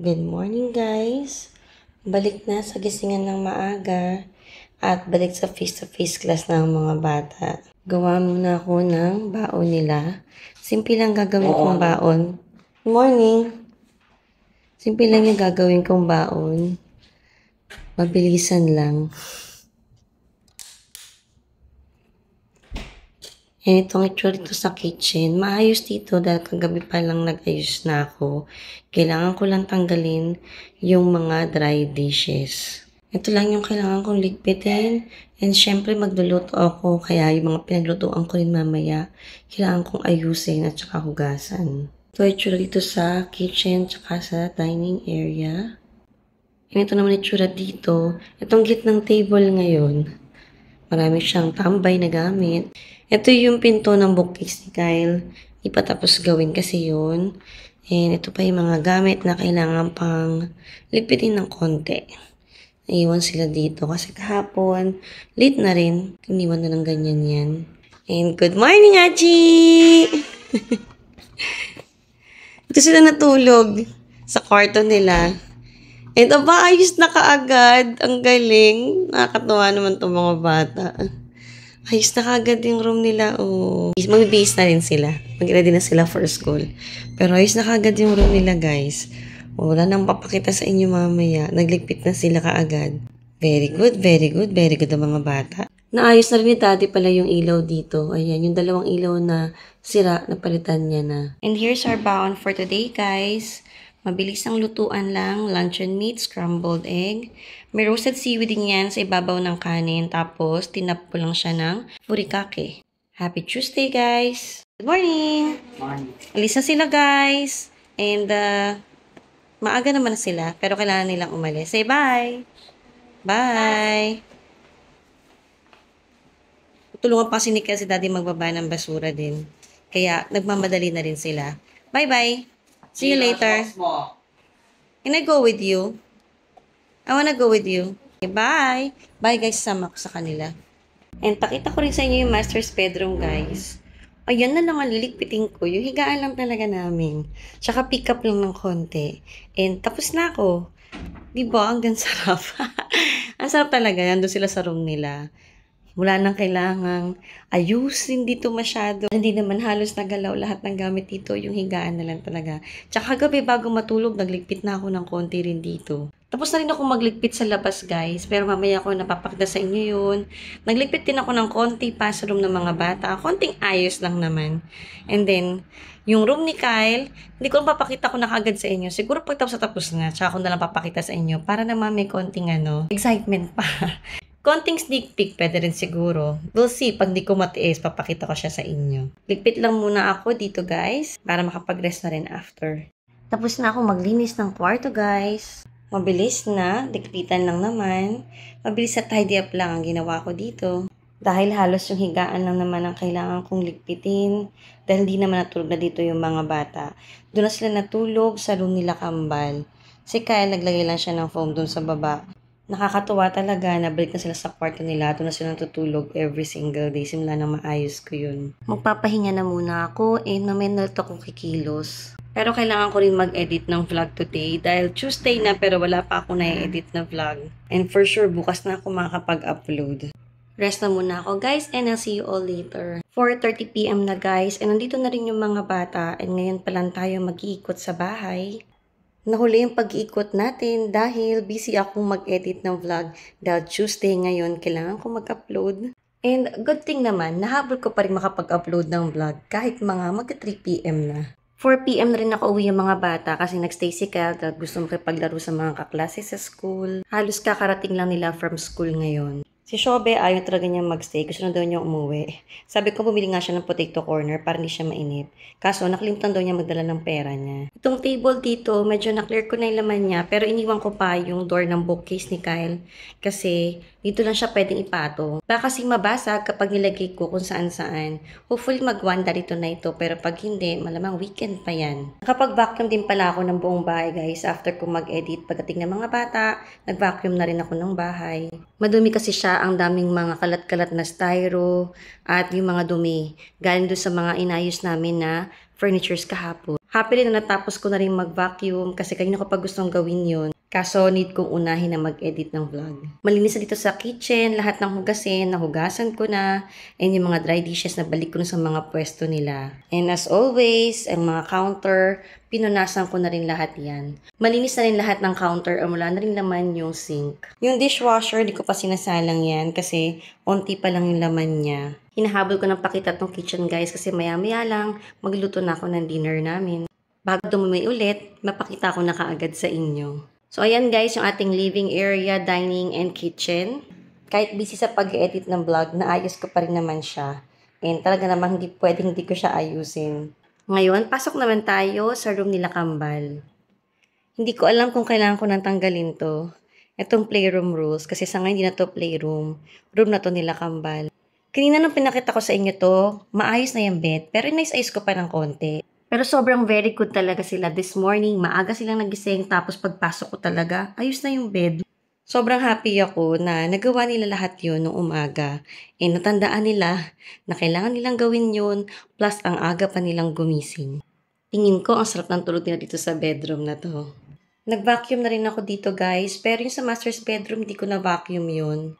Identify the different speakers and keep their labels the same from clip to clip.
Speaker 1: Good morning guys! Balik na sa gisingan ng maaga at balik sa face-to-face class ng mga bata. Gawa muna ako ng baon nila. Simple lang gagawin kong baon. Good morning! Simple lang yung gagawin kong baon. Mabilisan lang. And itong itsura dito sa kitchen, maayos dito dahil kagabi pa lang nag-ayos na ako. Kailangan ko lang tanggalin yung mga dry dishes. Ito lang yung kailangan kong ligpitin. And syempre magluluto ako, kaya yung mga pinaglutuan ko rin mamaya, kailangan kong ayusin at saka hugasan. Ito itsura dito sa kitchen tsaka sa dining area. And ito naman itsura dito. Itong gitnang table ngayon, marami siyang tambay na gamit. Ito yung pinto ng bookcase ni Kyle. Di pa tapos gawin kasi yun. And ito pa yung mga gamit na kailangan pang lipitin ng konti. Naiwan sila dito kasi kahapon, late na rin. Iniwan na ng ganyan yan. And good morning, Aji! Ito sila natulog sa kwarto nila. And aba, ayos na kaagad. Ang galing. Nakakatuwa naman itong mga bata. Ayos na kaagad yung room nila. Oh. Magbibihis na rin sila. Mag-ready na sila for school. Pero ayos na kaagad yung room nila, guys. Wala nang papakita sa inyo mamaya. Nagligpit na sila kaagad. Very good, very good, very good ang mga bata. Naayos na rin ni Daddy pala yung ilaw dito. Ayan, yung dalawang ilaw na sira, napalitan niya na. And here's our baon for today, guys. Mabilis ang lutuan lang, luncheon meat, scrambled egg. May roasted seaweed din yan sa ibabaw ng kanin. Tapos, tinap ko lang siya ng furikake. Happy Tuesday, guys! Good morning!
Speaker 2: Morning.
Speaker 1: Alis na sila, guys! And, maaga naman sila, pero kailangan nilang umalis. Say bye! Bye! Tulungan pa si Nika si Daddy magbaba ng basura din. Kaya, nagmamadali na rin sila. Bye-bye! See you later. Can I go with you? I wanna go with you. Okay, bye! Bye guys, sama ko sa kanila. And pakita ko rin sa inyo yung master's bedroom, guys. Ayan na lang ang liligpitin ko. Yung higaan lang talaga namin. Tsaka pick up lang ng konti. And tapos na ako. Diba? Ang sarap. Ang sarap talaga. Nandun sila sa room nila. Wala nang kailangang ayusin dito masyado. Hindi naman halos nagalaw lahat ng gamit dito. Yung higaan na lang talaga. Tsaka gabi bago matulog, nagligpit na ako ng konti rin dito. Tapos na rin ako magligpit sa labas, guys. Pero mamaya ako napapakita sa inyo yun. Nagligpit din ako ng konti pa sa room ng mga bata. Konting ayos lang naman. And then, yung room ni Kyle, hindi ko lang papakita ko na kagad sa inyo. Siguro pag tapos na, tsaka ko na lang papakita sa inyo. Para naman may konting excitement pa. Konting sneak peek pwede rin siguro. We'll see. Pag di ko matiis, papakita ko siya sa inyo. Ligpit lang muna ako dito, guys. Para makapag-rest na rin after. Tapos na ako maglinis ng kwarto, guys. Mabilis na. Ligpitan lang naman. Mabilis at tidy up lang ang ginawa ko dito. Dahil halos yung higaan lang naman ang kailangan kong ligpitin. Dahil hindi naman natulog na dito yung mga bata. Doon na sila natulog sa room nila kambal. Si Kyle naglagay lang siya ng foam doon sa baba. Nakakatuwa talaga na balik na sila sa kwarto nila. Doon na sila natutulog every single day. Simula na maayos ko yun. Magpapahinga na muna ako and mamaya na ito akong kikilos. Pero kailangan ko rin mag-edit ng vlog today dahil Tuesday na pero wala pa ako na-edit na vlog. And for sure, bukas na ako makakapag-upload. Rest na muna ako, guys, and I'll see you all later. 4:30 PM na, guys, and nandito na rin yung mga bata and ngayon pa lang tayo mag-iikot sa bahay. Nahuli yung pag-iikot natin dahil busy akong mag-edit ng vlog dahil Tuesday ngayon, kailangan ko mag-upload. And good thing naman, nahabol ko pa rin makapag-upload ng vlog kahit mga mag-3 PM na. 4 PM na rin ako uwi yung mga bata kasi nag-stay si Kyle at gusto makipaglaro sa mga kaklase sa school. Halos kakarating lang nila from school ngayon. Si Shobe ayaw talaga niya mag-stay. Gusto na daw niya umuwi. Sabi ko bumili nga siya ng potato corner para hindi siya mainip. Kaso nakalimutan daw niya magdala ng pera niya. Itong table dito, medyo na-clear ko na yung laman niya. Pero iniwan ko pa yung door ng bookcase ni Kyle. Kasi dito lang siya pwedeng ipatong. Baka kasing mabasag kapag nilagay ko kung saan-saan. Hopefully magwanda dito na ito. Pero pag hindi, malamang weekend pa yan. Nakapag-vacuum din pala ako ng buong bahay, guys. After ko mag-edit pagdating ng mga bata, nag-vacuum na rin ako ng bahay. Madumi kasi siya, ang daming mga kalat-kalat na styro at yung mga dumi. Galing doon sa mga inayos namin na furnitures kahapon. Happily na natapos ko na rin mag-vacuum kasi kanina ko pa gustong gawin yun. Kaso need kong unahin na mag-edit ng vlog. Malinis na dito sa kitchen, lahat ng hugasin, nahugasan ko na. And yung mga dry dishes na balik ko na sa mga pwesto nila. And as always, ang mga counter, pinunasan ko na rin lahat yan. Malinis na rin lahat ng counter o wala na rin laman yung sink. Yung dishwasher, di ko pa sinasalang yan kasi onti pa lang yung laman niya. Hinahabol ko ng pakita tong kitchen guys kasi maya-maya lang magluto na ako ng dinner namin. Bago dumumi ulit, mapakita ko na kaagad sa inyo. So ayan guys, yung ating living area, dining, and kitchen. Kahit busy sa pag-edit ng vlog, naayos ko pa rin naman siya. And talaga namang hindi ko siya ayusin. Ngayon, pasok naman tayo sa room nila Kambal. Hindi ko alam kung kailangan ko nang tanggalin to. Itong playroom rules, kasi sa ngayon hindi na to playroom. Room na to nila Kambal. Kanina nung pinakita ko sa inyo to, maayos na yung bed, pero inayos-ayos ko pa ng konti. Pero sobrang very good talaga sila this morning. Maaga silang nagising tapos pagpasok ko talaga, ayos na yung bed. Sobrang happy ako na nagawa nila lahat yun noong umaga. Eh natandaan nila na kailangan nilang gawin yun plus ang aga pa nilang gumising. Tingin ko ang sarap ng tulog nila dito sa bedroom na to. Nag-vacuum na rin ako dito guys, pero yung sa master's bedroom hindi ko na vacuum yun.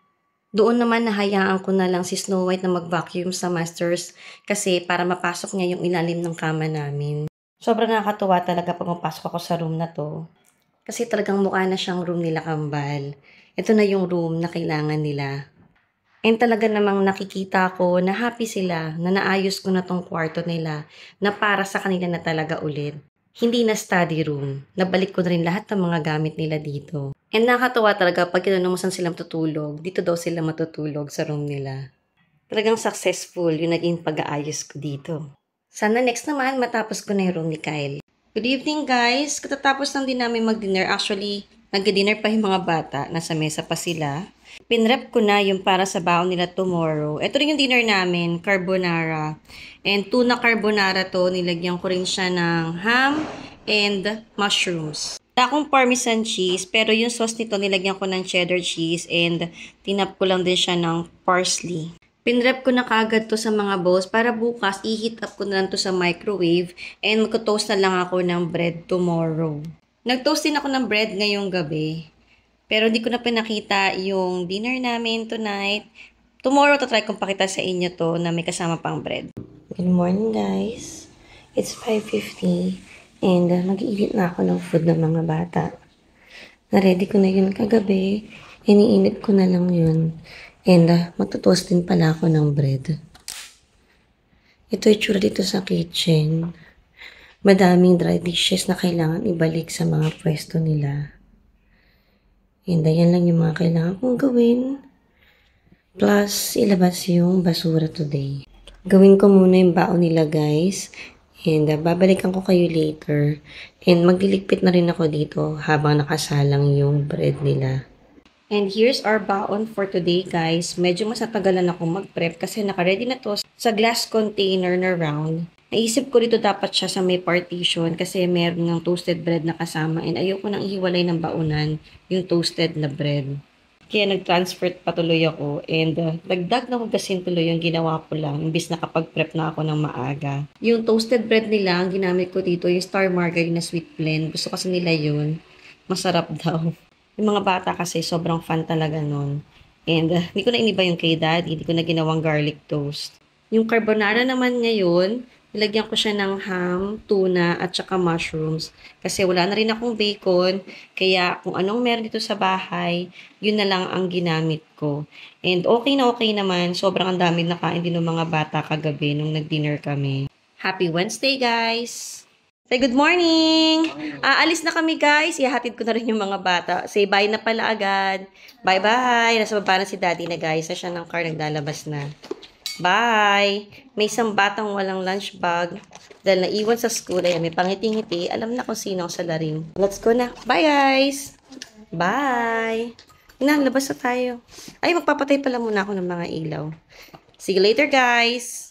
Speaker 1: Doon naman nahayaan ko na lang si Snow White na mag-vacuum sa masters kasi para mapasok niya yung ilalim ng kama namin. Sobrang nakakatuwa talaga pag mapasok ako sa room na to. Kasi talagang mukha na siyang room nila Kambal. Ito na yung room na kailangan nila. And talaga namang nakikita ko na happy sila na naayos ko na tong kwarto nila na para sa kanila na talaga ulit. Hindi na study room. Nabalik ko na rin lahat ng mga gamit nila dito. And nakakatawa talaga pag tinanong mo saan sila matutulog, dito daw sila matutulog sa room nila. Talagang successful yung naging pag-aayos ko dito. Sana next naman matapos ko na yung room ni Kyle. Good evening guys! Katatapos lang din namin mag-dinner. Actually, nag-dinner pa yung mga bata. Nasa mesa pa sila. Pinrep ko na yung para sa baon nila tomorrow. Ito rin yung dinner namin, carbonara. And tuna carbonara to, nilagyan ko rin siya ng ham and mushrooms. Wala akong parmesan cheese, pero yung sauce nito nilagyan ko ng cheddar cheese and tinap ko lang din siya ng parsley. Pinrep ko na kagad to sa mga bowls para bukas i-heat up ko na lang to sa microwave and magto-toast na lang ako ng bread tomorrow. Nag-toast din ako ng bread ngayong gabi. Pero di ko na pinakita yung dinner namin tonight. Tomorrow tatry kong pakita sa inyo to na may kasama pang bread. Good morning guys. It's 5:50 and mag-iinit na ako ng food ng mga bata. Na-ready ko na yun kagabi. Iniinit ko na lang yun. And magtutoast din pala ako ng bread. Ito yung tsura dito sa kitchen. Madaming dry dishes na kailangan ibalik sa mga pwesto nila. And ayan lang yung mga kailangan kong gawin. Plus, ilabas yung basura today. Gawin ko muna yung baon nila guys. And babalikan ko kayo later. And magliligpit na rin ako dito habang nakasalang yung bread nila. And here's our baon for today guys. Medyo mas natagalan akong mag-prep kasi naka-ready na to sa glass container na round. Naisip ko dito dapat siya sa may partition kasi meron ng toasted bread na kasama and ayoko nang ihiwalay ng baonan yung toasted na bread. Kaya nag-transfer patuloy ako and dagdag na hugasin tuloy yung ginawa ko lang imbis nakapag-prep na ako ng maaga. Yung toasted bread nila, ang ginamit ko dito yung Star Margarine na sweet blend. Gusto kasi nila yun. Masarap daw. Yung mga bata kasi sobrang fan talaga nun. And hindi ko na iniba yung kay daddy, hindi ko na ginawang garlic toast. Yung carbonara naman ngayon, nilagyan ko siya ng ham, tuna, at saka mushrooms. Kasi wala na rin akong bacon. Kaya kung anong meron dito sa bahay, yun na lang ang ginamit ko. And okay na okay naman. Sobrang ang dami nakain din ng mga bata kagabi nung nag-dinner kami. Happy Wednesday, guys! Say good morning! Aalis na kami, guys. Ihahatid ko na rin yung mga bata. Say bye na pala agad. Bye-bye! Nasa baba na si daddy na, guys. Sa siya ng car, naglalabas na. Bye! May isang batang walang lunch bag dahil naiwan sa school. Ayan, may pangiti-ngiti. Alam na kung sino ang salarin. Let's go na. Bye, guys! Bye! Labas na tayo. Ay, magpapatay pala muna ako ng mga ilaw. See you later, guys!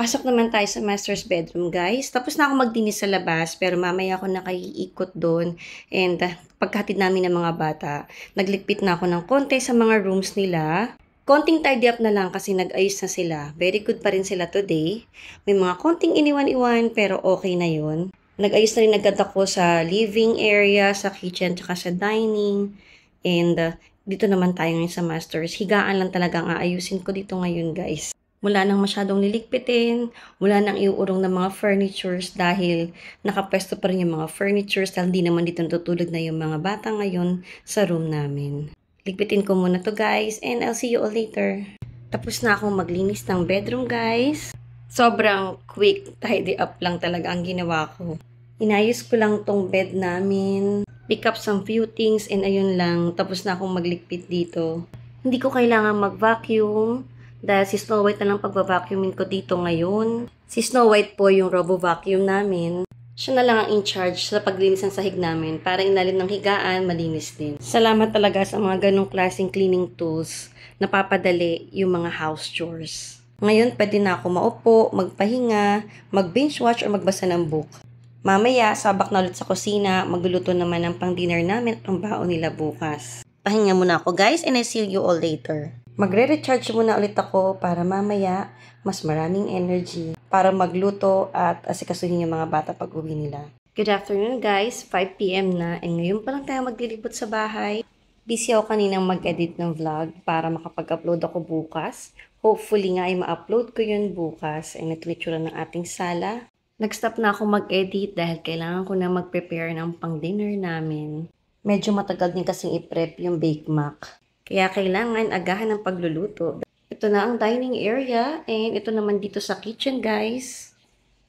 Speaker 1: Pasok naman tayo sa master's bedroom, guys. Tapos na ako magdinis sa labas, pero mamaya ako nakaiikot doon. And pagkatid namin ng mga bata, nagligpit na ako ng konti sa mga rooms nila. Konting tidy up na lang kasi nag-ayos na sila. Very good pa rin sila today. May mga konting iniwan-iwan pero okay na yun. Nag-ayos na rin agad ako sa living area, sa kitchen, tsaka sa dining. And dito naman tayo ngayon sa masters. Higaan lang talaga ang aayusin ko dito ngayon, guys. Wala nang masyadong lilikpitin, wala nang iuurong ng mga furnitures dahil nakapwesto pa rin yung mga furnitures dahil hindi naman dito natutulog na yung mga bata ngayon sa room namin. Ligpitin ko muna to, guys, and I'll see you all later. Tapos na akong maglinis ng bedroom, guys. Sobrang quick, tidy up lang talaga ang ginawa ko. Inayos ko lang tong bed namin, pick up some few things, and ayun lang, tapos na akong magligpit dito. Hindi ko kailangan mag-vacuum, dahil si Snow White na lang pagbabacuumin ko dito ngayon. Si Snow White po yung robo-vacuum namin. Siya na lang ang in charge sa paglinis ng sahig namin para ilalim ng higaan, malinis din. Salamat talaga sa mga ganong klaseng cleaning tools na papadali yung mga house chores. Ngayon, pwede na ako maupo, magpahinga, mag-binge watch o magbasa ng book. Mamaya, sabak na ulit sa kusina, magluluto naman ng pang-dinner namin at ang baon nila bukas. Pahinga muna ako, guys, and I see you all later. Magre-recharge muna ulit ako para mamaya mas maraming energy para magluto at asikasuhin yung mga bata pag uwi nila. Good afternoon, guys. 5 PM na and ngayon pa lang tayo maglilibot sa bahay. Busy ako kaninang mag-edit ng vlog para makapag-upload ako bukas. Hopefully nga ay ma-upload ko yun bukas. And ito itsura ng ating sala. Nag-stop na ako mag-edit dahil kailangan ko na mag-prepare ng pang-dinner namin. Medyo matagal din kasing i-prep yung Bake Mac. Kaya kailangan agahan ng pagluluto. Ito na ang dining area and ito naman dito sa kitchen, guys.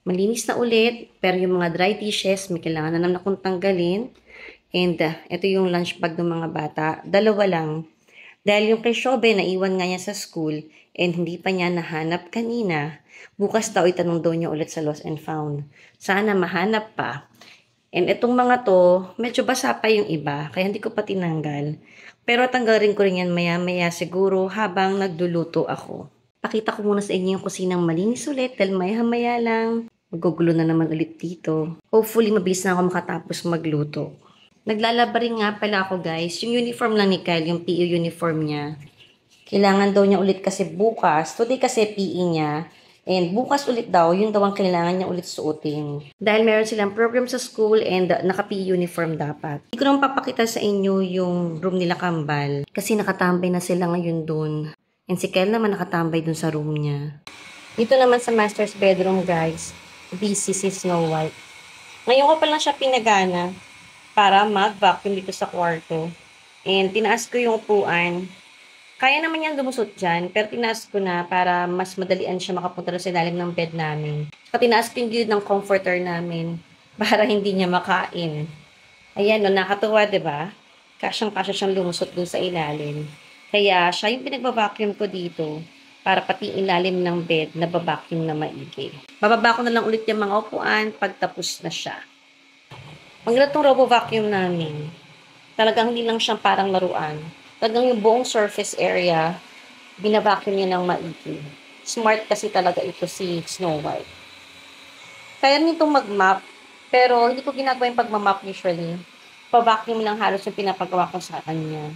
Speaker 1: Malinis na ulit pero yung mga dry dishes may kailangan na naman akong tanggalin. And ito yung lunch bag ng mga bata. 2 lang. Dahil yung kay Shobe naiwan nga niya sa school and hindi pa niya nahanap kanina. Bukas daw itanong daw niya ulit sa Lost and Found. Sana mahanap pa. And itong mga to, medyo basa pa yung iba kaya hindi ko pa tinanggal. Pero tanggalin ko rin yan maya-maya siguro habang nagluluto ako. Pakita ko muna sa inyo yung kusinang malinis ulit dahil maya-maya lang. Magugulo na naman ulit dito. Hopefully mabilis na ako makatapos magluto. Naglalaba rin nga pala ako, guys. Yung uniform lang ni Kyle, yung PE uniform niya. Kailangan daw niya ulit kasi bukas. Today kasi PE niya. And bukas ulit daw, yun daw ang kailangan niya ulit suotin. Dahil meron silang program sa school and naka-PE uniform dapat. Hindi ko naman papakita sa inyo yung room nila kambal. Kasi nakatambay na sila ngayon dun. And si Kyle naman nakatambay dun sa room niya. Dito naman sa master's bedroom, guys. Busy si Snow White. Ngayon ko pa lang siya pinagana para mag-vacuum dito sa kwarto. And tinaas ko yung upuan. Kaya naman yan lumusot dyan, pero tinaas ko na para mas madalian siya makapunta sa ilalim ng bed namin. At tinaas ko yung gilid ng comforter namin para hindi niya makain. Ayan, no, nakatuwa, diba? Kasyang-kasya siyang lumusot dun sa ilalim. Kaya siya yung pinagbabacuum ko dito para pati ilalim ng bed na babacuum na maigi. Bababa ko na lang ulit yung mga upuan pag tapos na siya. Ang ganda tong robo-vacuum namin. Talagang hindi lang siyang parang laruan. Talagang yung buong surface area, binavacuum niya ng maigi. Smart kasi talaga ito si Snow White. Kaya nitong mag-map, pero hindi ko ginagawa yung pag-map usually. Pa-vacuum lang halos yung pinapagawa ko sa kanya.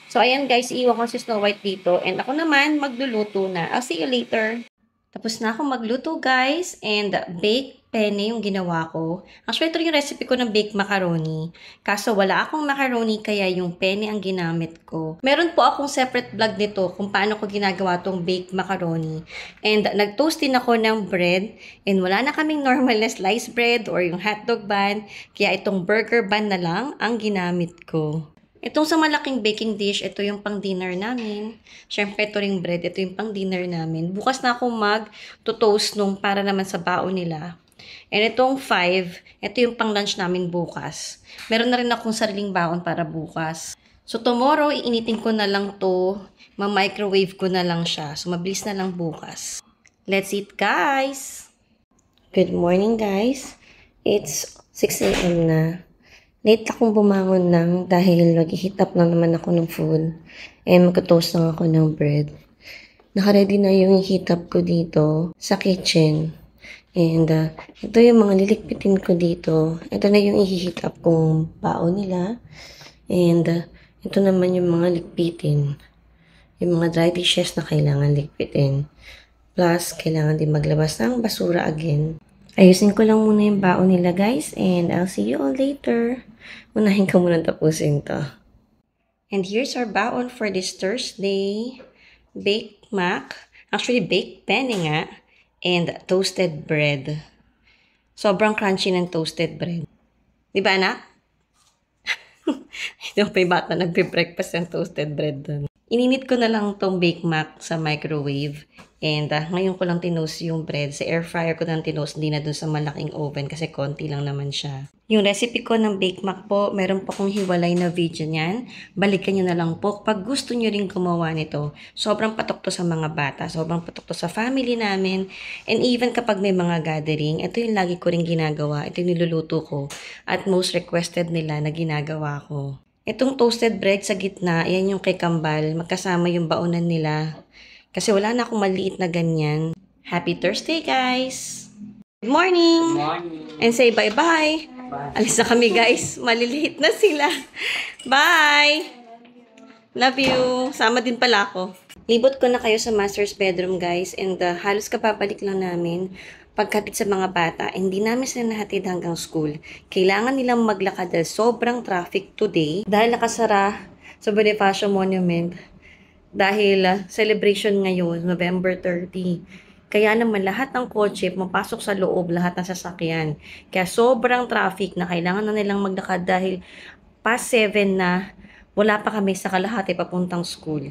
Speaker 1: So, ayan guys, iiwan ko si Snow White dito. And ako naman, magluluto na. I'll see you later. Tapos na ako magluto, guys. And bake penne yung ginawa ko. Actually, ito yung recipe ko ng baked macaroni. Kaso wala akong macaroni, kaya yung penne ang ginamit ko. Meron po akong separate vlog nito kung paano ko ginagawa tong baked macaroni. And nag-toast din ako ng bread. And wala na kaming normal na sliced bread or yung hotdog bun. Kaya itong burger bun na lang ang ginamit ko. Itong sa malaking baking dish, ito yung pang-dinner namin. Siyempre, ito ring bread, ito yung pang-dinner namin. Bukas na ako mag-toast nung para naman sa baon nila. And itong 5, ito yung pang-lunch namin bukas. Meron na rin akong sariling baon para bukas. So, tomorrow, iinitin ko na lang to. Ma-microwave ko na lang siya. So, mabilis na lang bukas. Let's eat, guys! Good morning, guys. It's 6 AM na. Late akong bumangon lang dahil nag-heat up lang naman ako ng food. And magka-toast lang ako ng bread. Naka-ready na yung heat up ko dito sa kitchen. And ito yung mga lilikpitin ko dito. Ito na yung i-heat up kong baon nila. And ito naman yung mga likpitin. Yung mga dry dishes na kailangan likpitin. Plus, kailangan din maglabas ng basura again. Ayusin ko lang muna yung baon nila guys and I'll see you all later. Unahin ko muna tapusin to. And here's our baon for this Thursday. Baked mac. Actually, baked penne nga. And toasted bread. Sobrang crunchy ng toasted bread. Di ba anak? Yung may bata nagbe-breakfast ng toasted bread dun. Ininit ko na lang tong Bake Mac sa microwave. And ngayon ko lang tinost yung bread. Sa air fryer ko lang tinost, hindi na dun sa malaking oven kasi konti lang naman siya. Yung recipe ko ng Bake Mac po, meron po akong hiwalay na video niyan. Balikan nyo na lang po pag gusto nyo rin gumawa nito. Sobrang patok to sa mga bata, sobrang patok to sa family namin. And even kapag may mga gathering, ito yung lagi ko rin ginagawa. Ito yung niluluto ko. At most requested nila na ginagawa ko. Itong toasted bread sa gitna, yan yung kay Kambal. Magkasama yung baonan nila. Kasi wala na akong maliit na ganyan. Happy Thursday, guys! Good morning!
Speaker 2: Good morning.
Speaker 1: And say bye-bye! Alis na kami, guys. Maliliit na sila. Bye! Love you! Sama din pala ako. Libot ko na kayo sa master's bedroom, guys. And halos kapabalik lang namin. Pagkatid sa mga bata, hindi namin sila nahatid hanggang school. Kailangan nilang maglakad dahil sobrang traffic today. Dahil nakasara sa Bonifacio Monument. Dahil celebration ngayon, November 30. Kaya naman lahat ng kotse mapasok sa loob, lahat ng sasakyan. Kaya sobrang traffic na kailangan na nilang maglakad dahil past 7 na wala pa kami sa kalahati papuntang school.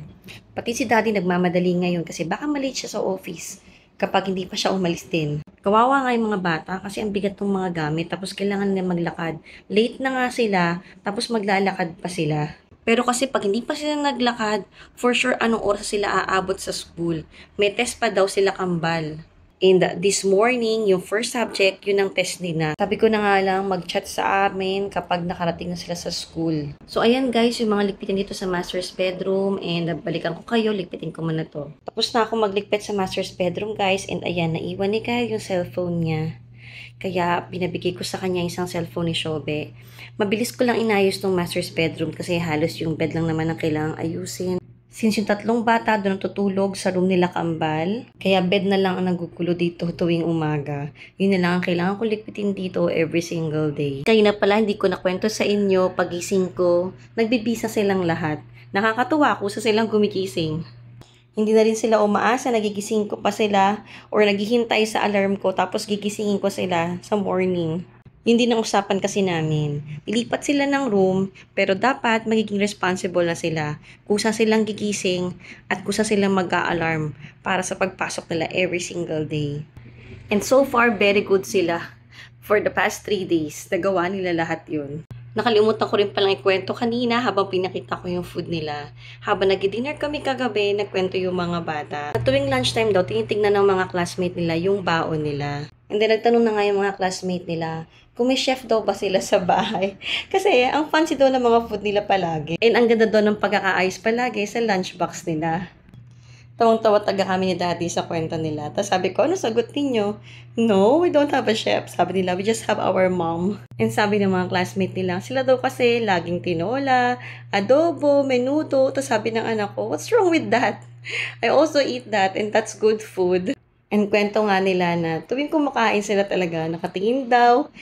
Speaker 1: Pati si daddy nagmamadali ngayon kasi baka malate siya sa office kapag hindi pa siya umalis din. Kawawa nga yung mga bata kasi ang bigat ng mga gamit tapos kailangan nila maglakad. Late na nga sila tapos maglalakad pa sila. Pero kasi pag hindi pa sila naglakad, for sure anong oras sila aabot sa school. May test pa daw sila Kambal. And this morning, yung first subject, yun ang test nila. Sabi ko na nga lang, mag-chat sa amin kapag nakarating na sila sa school. So ayan guys, yung mga ligpitin dito sa master's bedroom. And balikan ko kayo, ligpitin ko muna to. Tapos na ako magligpit sa master's bedroom guys. And ayan, naiwan ni Kyle yung cellphone niya. Kaya binabigay ko sa kanya isang cellphone ni Shobe. Mabilis ko lang inayos tong master's bedroom kasi halos yung bed lang naman ang kailangang ayusin. Since yung tatlong bata doon tutulog sa room nila Kambal, kaya bed na lang ang nagugulo dito tuwing umaga. Yun na lang ang kailangan ko likpitin dito every single day. Kaya na pala hindi ko nakwento sa inyo pagising ko, nagbibisa silang lahat. Nakakatuwa ako sa silang gumigising. Hindi na rin sila umaasa, nagigising ko pa sila or naghihintay sa alarm ko tapos gigisingin ko sila sa morning. Hindi na usapan kasi namin. Ilipat sila ng room pero dapat magiging responsible na sila. Kusa silang gigising at kusa silang mag-a-alarm para sa pagpasok nila every single day. And so far, very good sila. For the past 3 days, nagawa nila lahat yun. Nakalimutan ko rin palang ikwento kanina habang pinakita ko yung food nila. Habang nag-dinner kami kagabi, nagkwento yung mga bata. At tuwing lunchtime daw, tinitignan ng mga classmate nila yung baon nila. And then nagtanong na nga yung mga classmate nila kung may chef daw ba sila sa bahay. Kasi ang fancy daw ng mga food nila palagi. And ang ganda daw ng pagkakaayos palagi sa lunchbox nila. Tawang-tawa taga kami ni daddy sa kwento nila. Tapos sabi ko, ano sagot ninyo? No, we don't have a chef. Sabi nila, we just have our mom. And sabi ng mga classmate nila, sila daw kasi laging tinola, adobo, menudo. Tapos sabi ng anak ko, what's wrong with that? I also eat that and that's good food. And kwento nga nila na tuwing kumakain sila talaga, nakatingin daw,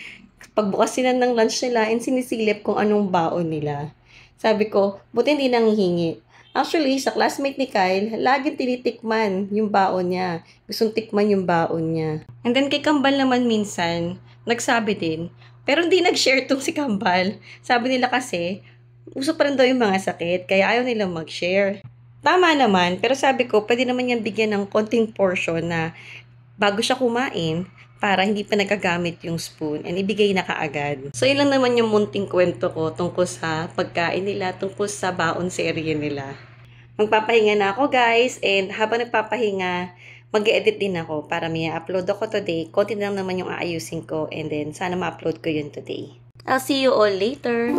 Speaker 1: pagbukas sila ng lunch nila and sinisilip kung anong baon nila. Sabi ko, buti hindi nanghihingi. Actually, sa classmate ni Kyle, laging tinitikman yung baon niya. Gustong tikman yung baon niya. And then kay Kambal naman minsan, nagsabi din, pero hindi nag-share tong si Kambal. Sabi nila kasi, uso pa rin daw yung mga sakit, kaya ayaw nilang mag-share. Tama naman, pero sabi ko, pwede naman yan bigyan ng konting portion na bago siya kumain, para hindi pa nagagamit yung spoon and ibigay na kaagad. So, yun lang naman yung munting kwento ko tungkol sa pagkain nila, tungkol sa baon serye nila. Magpapahinga na ako guys and habang nagpapahinga, mag-edit din ako para may upload ako today. Konti lang naman yung aayusin ko and then sana ma-upload ko yun today. I'll see you all later!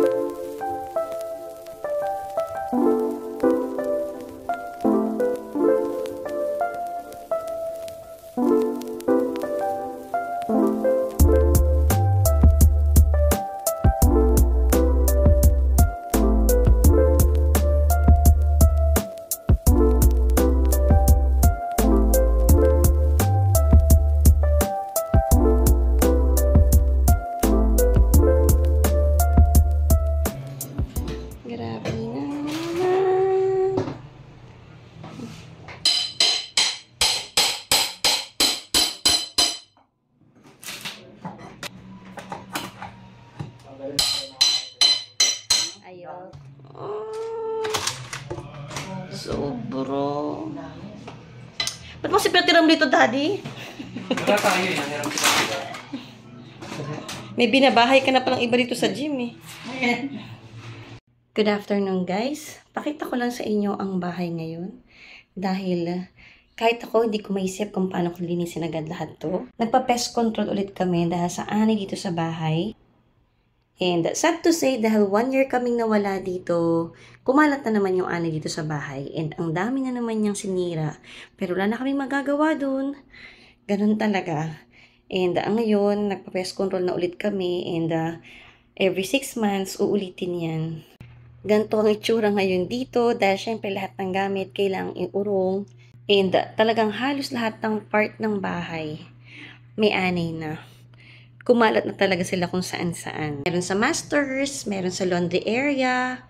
Speaker 1: Grabe na naman. Ayaw. Sobro. Ba't mo si Petiram dito, Daddy?
Speaker 2: Wala tayo eh. Nangyaram kita.
Speaker 1: May binabahay ka na palang iba dito sa gym eh. Good afternoon guys. Pakita ko lang sa inyo ang bahay ngayon. Dahil kahit ako hindi ko maisip kung paano ko linisin agad lahat to. Nagpa-pest control ulit kami dahil sa ani dito sa bahay. And sad to say, dahil 1 year kaming nawala dito, kumalat na naman yung ani dito sa bahay. And ang dami na naman niyang sinira. Pero wala na kaming magagawa dun. Ganun talaga. And ngayon, nagpa-pest control na ulit kami. And every 6 months, uulitin yan. Ganito ang itsura ngayon dito. Dahil syempre lahat ng gamit kailangang iurong. And talagang halos lahat ng part ng bahay may anay na. Kumalat na talaga sila kung saan-saan. Meron sa masters, meron sa laundry area,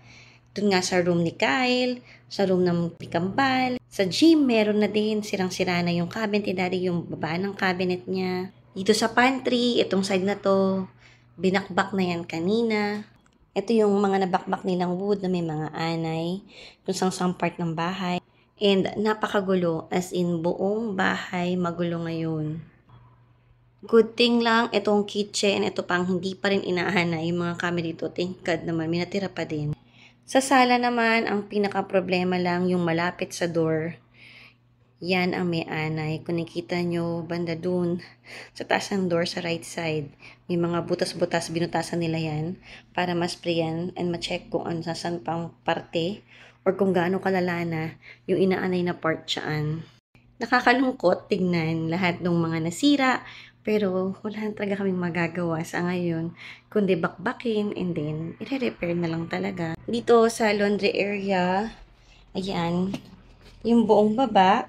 Speaker 1: dun nga sa room ni Kyle, sa room ng Kambal. Sa gym, meron na din, sirang-sira na yung cabinet, Daddy, yung baba ng cabinet niya. Dito sa pantry, itong side na to, binakbak na yan kanina. Ito yung mga nabakbak nilang wood na may mga anay, kung sang part ng bahay. And napakagulo, as in buong bahay magulo ngayon. Good thing lang, itong kitchen, ito pang hindi pa rin inaanay yung mga kami dito. Thank God naman, may natira pa din. Sa sala naman, ang pinaka-problema lang yung malapit sa door. Yan ang may anay. Kung nakita nyo, banda dun, sa taas ng door sa right side, may mga butas-butas, binutasan nila yan para ma-sprayan and ma-check kung ano saan pang parte or kung gaano kalala na yung inaanay na part saan. Nakakalungkot tignan lahat ng mga nasira. Pero wala talaga kaming magagawa sa ngayon, kundi bakbakin and then i-repair na lang talaga. Dito sa laundry area, ayan, yung buong baba,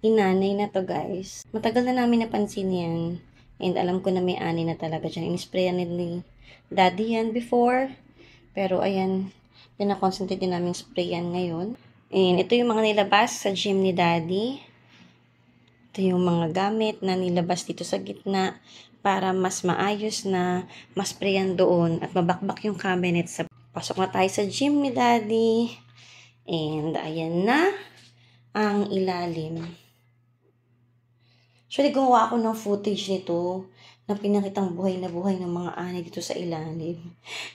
Speaker 1: inanay na to guys. Matagal na namin napansin yan. And alam ko na may anay na talaga dyan. In-sprayan ni Daddy yan before. Pero ayan, pinakonsentrate din namin sprayan ngayon. And ito yung mga nilabas sa gym ni Daddy. Ito yung mga gamit na nilabas dito sa gitna para mas maayos na masprayan doon at mabakbak yung cabinet. Pasok na tayo sa gym ni Daddy. And ayan na ang ilalim. Actually, gumawa ako ng footage nito na pinakitang buhay na buhay ng mga anay dito sa ilalim.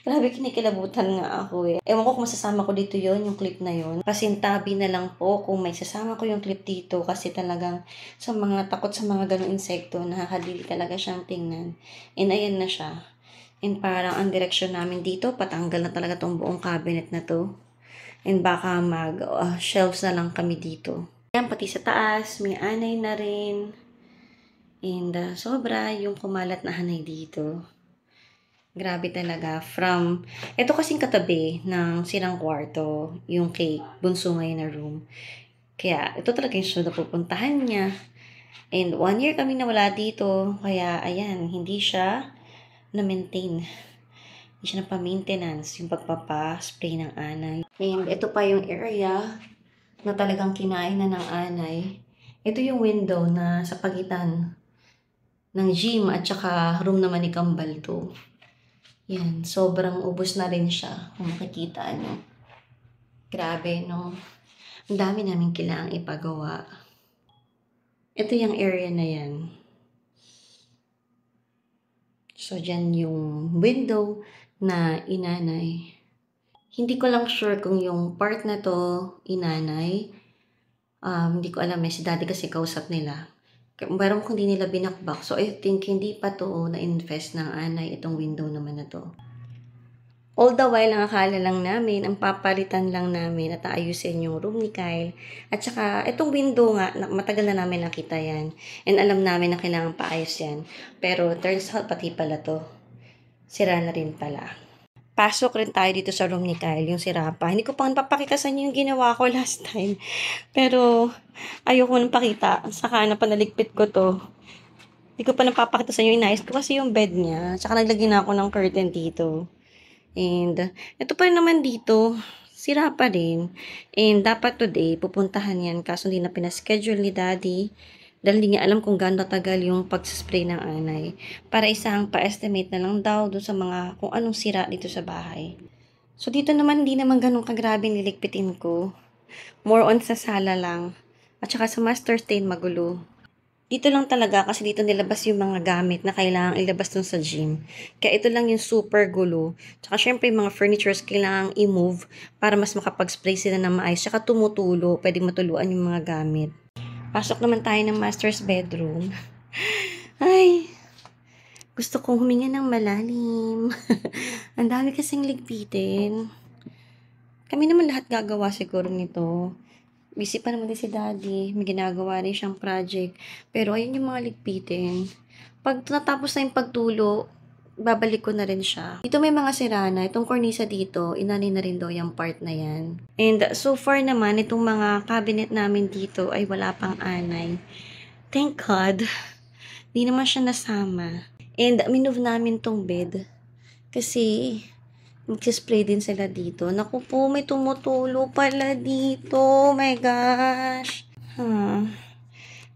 Speaker 1: Grabe, kinikilabutan nga ako eh. Ewan ko kung masasama ko dito yon yung clip na yon. Pasintabi na lang po kung may sasama ko yung clip dito kasi talagang sa mga takot sa mga ganong insekto, nakakadili talaga siyang tingnan. And ayan na siya. And parang ang direksyon namin dito, patanggal na talaga tong buong cabinet na to. And baka mag-shelves na lang kami dito. Ayan, pati sa taas, may anay na rin. And sobra yung kumalat na hanay dito. Grabe talaga. Ito kasing katabi ng sirang kwarto, yung kay bunso ngayon na room. Kaya ito talaga yung sunod na pupuntahan niya. And 1 year kami nawala dito. Kaya ayan, hindi siya na-maintain. Hindi siya na-pa-maintenance yung pagpapa-spray ng anay. And ito pa yung area na talagang kinain na ng anay. Ito yung window na sa pagitan ng gym at saka room naman ni Kambal to. Yan, sobrang ubos na rin siya kung makikita nyo. Grabe, no? Ang dami namin kailangang ipagawa. Ito yung area na yan. So, dyan yung window na inanay. Hindi ko lang sure kung yung part na to inanay. Hindi ko alam eh. Si Daddy kasi kausap nila. Parang kung di nila binakbak. So, I think hindi pa to na-invest ng anay itong window naman na to. All the while, ang akala lang namin, ang papalitan lang namin at aayusin yung room ni Kyle. At saka, itong window nga, matagal na namin nakita yan. And alam namin na kailangan paayos yan. Pero turns out, pati pala to. Sira na rin pala. Pasok rin tayo dito sa room ni Kyle, yung sira pa. Hindi ko pa papakita sa inyo yung ginawa ko last time. Pero, ayoko nang pakita. Saka na panaligpit ko to. Hindi ko pa napapakita sa inyo yung inayos ko kasi yung bed niya. Tsaka naglagyan na ako ng curtain dito. And, ito pa rin naman dito, sira pa rin. And, dapat today, pupuntahan yan. Kaso hindi na pinaschedule ni Daddy. Dahil hindi niya alam kung gaano tagal yung pag-spray ng anay. Para isang pa-estimate na lang daw doon sa mga kung anong sira dito sa bahay. So, dito naman, hindi naman ganun kagrabe niligpitin ko. More on sa sala lang. At saka sa master stain, magulo. Dito lang talaga kasi dito nilabas yung mga gamit na kailangang ilabas dun sa gym. Kaya ito lang yung super gulo. Tsaka syempre yung mga furnitures kailangang i-move para mas makapag-spray sila ng maayos. Tsaka tumutulo, pwedeng matuluan yung mga gamit. Pasok naman tayo ng master's bedroom. Ay, gusto kong huminga ng malalim. Ang dami kasing ligpitin. Kami naman lahat gagawa siguro nito. Busy pa naman din si Daddy. May ginagawa rin siyang project. Pero ayun yung mga ligpitin. Pag natapos na yung pagtulo, babalik ko na rin siya. Dito may mga sira na. Itong cornisa dito, inani na rin daw yung part na yan. And so far naman, itong mga cabinet namin dito ay wala pang anay. Thank God. Di naman siya nasama. And minove namin tong bed. Kasi mag-spray din sila dito. Naku po, may tumutulo pala dito. Oh my gosh.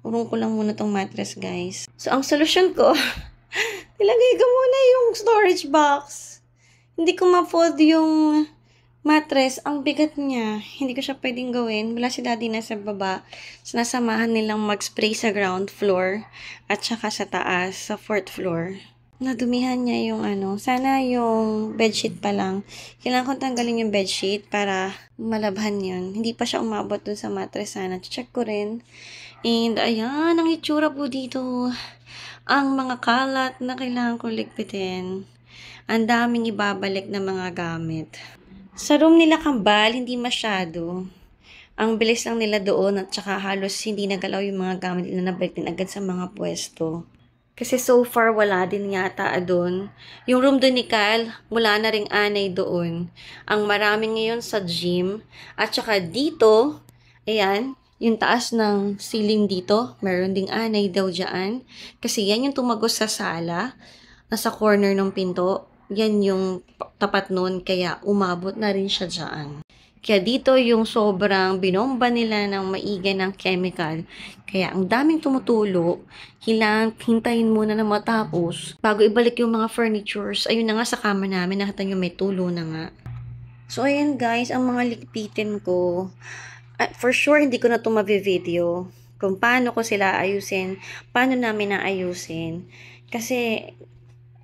Speaker 1: Urong ko lang muna tong mattress, guys. So, ang solusyon ko, nilagay ko muna yung storage box. Hindi ko ma-fold yung mattress. Ang bigat niya. Hindi ko siya pwedeng gawin. Wala si Daddy nasa baba. Sinasamahan nilang mag-spray sa ground floor at saka sa taas, sa fourth floor. Nadumihan niya yung sana yung bedsheet pa lang. Kailangan kong tanggalin yung bedsheet para malabhan yun. Hindi pa siya umabot dun sa mattress sana. Check ko rin. And ayan, ang itsura po dito. Ang mga kalat na kailangan kong ligpitin. Ang daming ibabalik na mga gamit. Sa room nila kambal, hindi masyado. Ang bilis lang nila doon at saka halos hindi nagalaw yung mga gamit na nabalik din agad sa mga pwesto. Kasi so far, wala din yata doon. Yung room doon ni Kyle, wala na ring anay doon. Ang marami ngayon sa gym. At saka dito, ayan, yung taas ng ceiling dito, meron ding anay daw dyan. Kasi yan yung tumagos sa sala, nasa corner ng pinto. Yan yung tapat nun, kaya umabot na rin siya dyan. Kaya dito yung sobrang binomba nila ng maigay ng chemical. Kaya ang daming tumutulo, hintayin muna na matapos bago ibalik yung mga furnitures. Ayun na nga sa kama namin, nakita nyo may tulo na nga. So ayan guys, ang mga ligpitin ko. For sure, hindi ko na ito mabi-video kung paano ko sila ayusin, paano namin naayusin. Kasi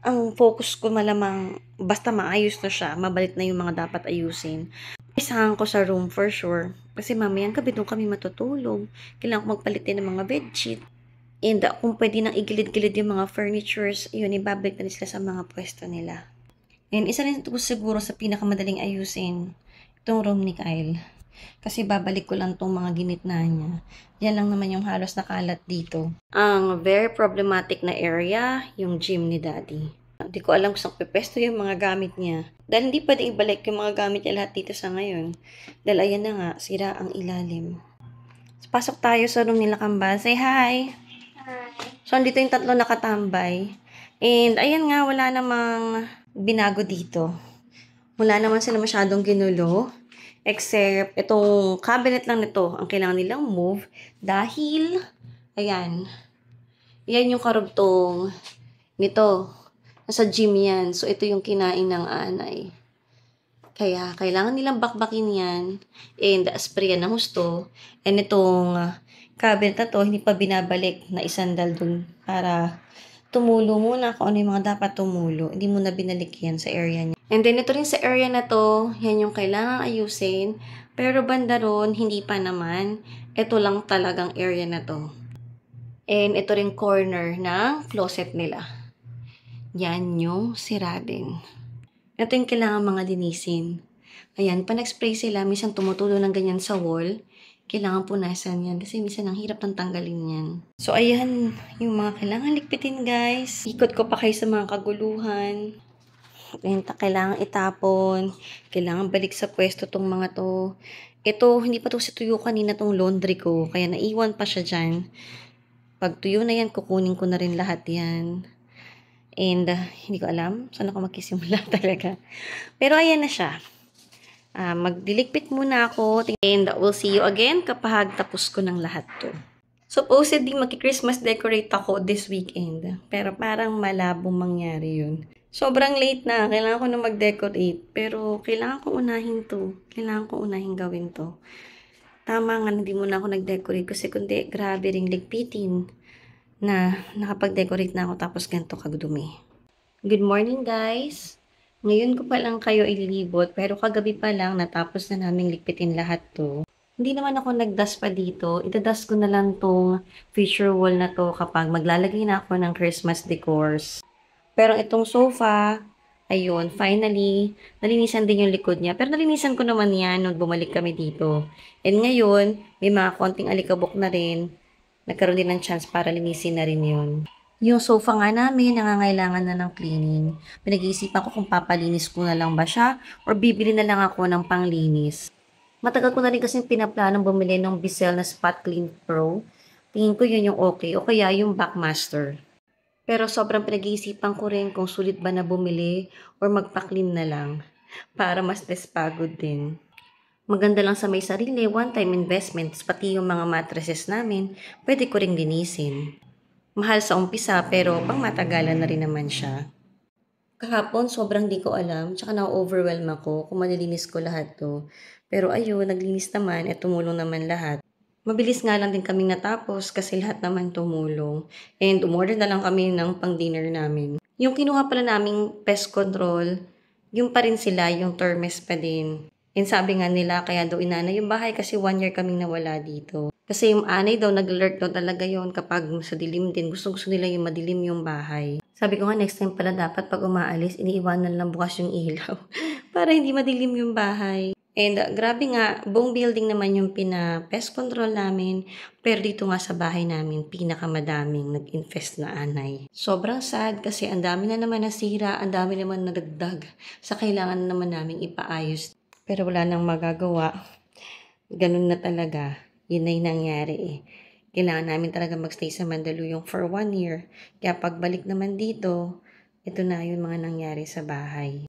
Speaker 1: ang focus ko malamang basta maayos na siya, mabalik na yung mga dapat ayusin. Isahan ko sa room for sure. Kasi mamayang gabi doon kami matutulog. Kailangan ko magpalitin ng mga bedsheet. And kung pwede nang igilid-gilid yung mga furnitures, yun, ibabalik na sila sa mga pwesto nila. And isa rin ito siguro sa pinakamadaling ayusin, itong room ni Kyle. Kasi babalik ko lang itong mga ginitna niya. Yan lang naman yung halos nakalat dito. Ang very problematic na area, yung gym ni Daddy. Hindi ko alam kung saan pepesto yung mga gamit niya. Dahil hindi pwedeng ibalik yung mga gamit niya lahat dito sa ngayon. Dahil ayan na nga, sira ang ilalim. So, pasok tayo sa room nila kambal. Say hi! Hi! So, andito yung tatlo nakatambay. And ayan nga, wala namang binago dito. Wala naman sila masyadong ginulo. Except, itong cabinet lang nito, ang kailangan nilang move. Dahil, ayan. Yan yung karugtong nito. Nasa gym yan. So, ito yung kinain ng anay. Kaya, kailangan nilang bakbakin yan. And, sprayan ng husto. And itong cabinet na to, hindi pa binabalik na isandal dun para tumulo muna kung ano yung mga dapat tumulo. Hindi muna binalik yan sa area niya. And then, ito rin sa area na to, yan yung kailangan ayusin. Pero banda ron, hindi pa naman. Ito lang talagang area na to. And ito rin corner ng closet nila. Yan yung sira din. Ito yung kailangan mga linisin. Ayan, pa nag-spray sila, minsan tumutulo ng ganyan sa wall. Kailangan punasan yan kasi minsan ang hirap ng tanggalin yan. So, ayan yung mga kailangan ligpitin, guys. Ikot ko pa kayo sa mga kaguluhan. Ayan, kailangan itapon. Kailangan balik sa pwesto tong mga to. Ito, hindi pa to si tuyo kanina tong laundry ko. Kaya naiwan pa siya dyan. Pag tuyo na yan, kukunin ko na rin lahat yan. And hindi ko alam saan ako magkisimula talaga. Pero ayan na siya. Magdiligpit muna ako. And we'll see you again kapag tapos ko ng lahat to. Supposedly, magki-Christmas decorate ako this weekend. Pero parang malabong mangyari yun. Sobrang late na. Kailangan ko na mag-decorate. Pero kailangan ko unahin to. Kailangan ko unahin gawin to. Tama nga, hindi muna ako nag-decorate. Kasi kundi, grabe ring ligpitin na nakapag-decorate na ako tapos ganito kagdumi. Good morning, guys! Ngayon ko pa lang kayo ililibot. Pero kagabi pa lang, natapos na naming ligpitin lahat to. Hindi naman ako nag-dust pa dito. Ita-dust ko na lang tong feature wall na to kapag maglalagay na ako ng Christmas decors. Pero itong sofa, ayun, finally, nalinisan din yung likod niya. Pero nalinisan ko naman yan nung bumalik kami dito. And ngayon, may mga konting alikabok na rin. Nagkaroon din ng chance para linisin na rin yun. Yung sofa nga namin, nangangailangan na ng cleaning. Pinag-iisipan ko kung papalinis ko na lang ba siya or bibili na lang ako ng panglinis. Matagal ko na rin kasi pinaplanong bumili ng Bissell na Spot Clean Pro. Tingin ko yun yung okay o kaya yung Backmaster. Pero sobrang pinag-iisipan ko rin kung sulit ba na bumili or magpa-clean na lang para mas less pagod din. Maganda lang sa may sarili, one-time investments, pati yung mga mattresses namin, pwede ko ring linisin. Mahal sa umpisa pero pang matagalan na rin naman siya. Kahapon, sobrang di ko alam, tsaka na-overwhelm ako kung malilinis ko lahat to. Pero ayun, naglinis naman at tumulong naman lahat. Mabilis nga lang din kaming natapos kasi lahat naman tumulong. And umorder na lang kami ng pang-dinner namin. Yung kinuha pala naming pest control, yung pa rin sila, yung Termes pa din. And sabi nga nila, kaya daw inana yung bahay kasi 1 year kaming nawala dito. Kasi yung anay daw, nag-alert daw talaga yon kapag sa dilim din. Gusto nila yung madilim yung bahay. Sabi ko nga, next time pala dapat pag umaalis, iniiwanan lang bukas yung ilaw. Para hindi madilim yung bahay. And grabe nga, buong building naman yung pina-pest control namin. Pero dito nga sa bahay namin, pinakamadaming nag-infest na anay. Sobrang sad kasi ang dami na naman nasira, ang dami naman nadagdag sa kailangan naman namin ipaayos. Pero wala nang magagawa. Ganun na talaga. Yun ay nangyari eh. Kailangan namin talaga magstay sa Mandaluyong for 1 year. Kaya pagbalik naman dito, ito na yung mga nangyari sa bahay.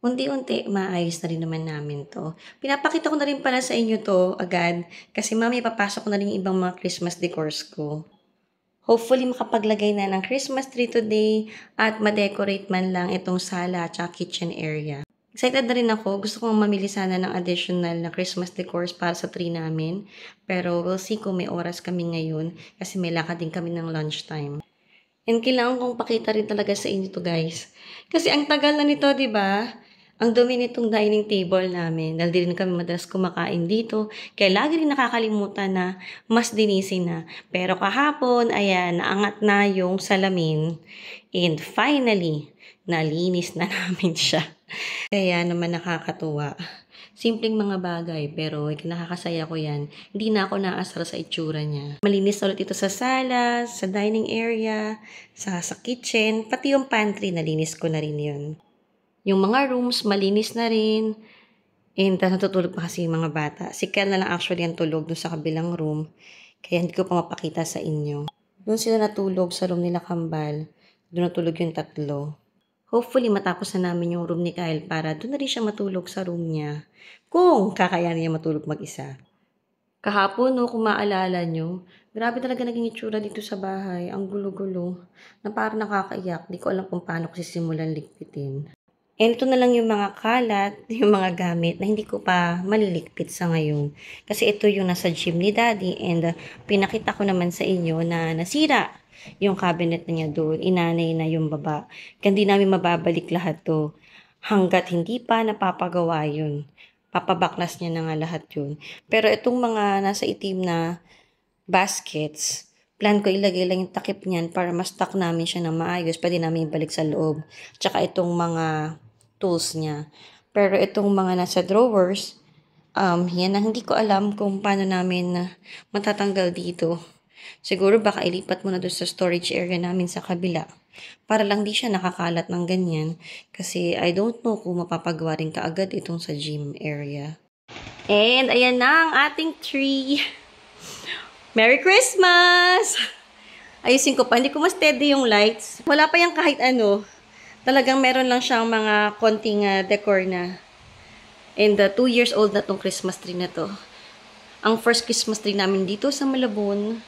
Speaker 1: Unti-unti, maayos na rin naman namin to. Pinapakita ko na rin pala sa inyo to agad kasi mamaya papasok ko na rin yung ibang mga Christmas decors ko. Hopefully, makapaglagay na ng Christmas tree today at ma-decorate man lang itong sala at kitchen area. Excited na rin ako. Gusto kong mamili sana ng additional na Christmas decors para sa tree namin. Pero we'll see kung may oras kami ngayon kasi may lakad din kami ng lunchtime. And kailangan kong pakita rin talaga sa inyo to guys. Kasi ang tagal na nito, di ba? Ang dumi nitong dining table namin. Dahil di rin kami madalas kumakain dito. Kaya lagi rin nakakalimutan na mas dinisin na. Pero kahapon, ayan, naangat na yung salamin. And finally, nalinis na namin siya. Kaya naman nakakatuwa. Simpleng mga bagay, pero nakakasaya ko yan. Hindi na ako naasar sa itsura niya. Malinis ulit ito sa sala, sa dining area, sa kitchen, pati yung pantry, nalinis ko na rin yun. Yung mga rooms, malinis na rin. And natutulog pa kasi yung mga bata. Si Kel na lang actually ang tulog dun sa kabilang room. Kaya hindi ko pa mapakita sa inyo. Doon sila natulog sa room nila Kambal. Doon natulog yung 3. Hopefully, matapos na namin yung room ni Kyle para doon na rin siya matulog sa room niya. Kung kakayanin niya matulog mag-isa. Kahapon, no, kung maalala nyo, grabe talaga naging itsura dito sa bahay. Ang gulo-gulo. Na parang nakakaiyak. Di ko alam kung paano ko sisimulan ligpitin. And ito na lang yung mga kalat, yung mga gamit na hindi ko pa maliligpit sa ngayon. Kasi ito yung nasa gym ni Daddy and pinakita ko naman sa inyo na nasira yung cabinet na niya doon. Inanay na yung baba. Kaya hindi namin mababalik lahat to hanggat hindi pa napapagawa yun. Papabaklas niya na nga lahat yun. Pero itong mga nasa itim na baskets, plan ko ilagay lang yung takip niyan para ma-stock namin siya ng maayos. Pwede namin ibalik sa loob. Tsaka itong mga tools niya. Pero itong mga nasa drawers, yan na hindi ko alam kung paano namin matatanggal dito. Siguro baka ilipat mo na doon sa storage area namin sa kabila. Para lang di siya nakakalat ng ganyan. Kasi I don't know kung mapapagawa rin kaagad itong sa gym area. And ayan na ang ating tree. Merry Christmas! Ayusin ko pa. Hindi ko mas steady yung lights. Wala pa yung kahit ano. Talagang meron lang siyang mga konting decor na. And 2 years old na tong Christmas tree na to. Ang first Christmas tree namin dito sa Malabon.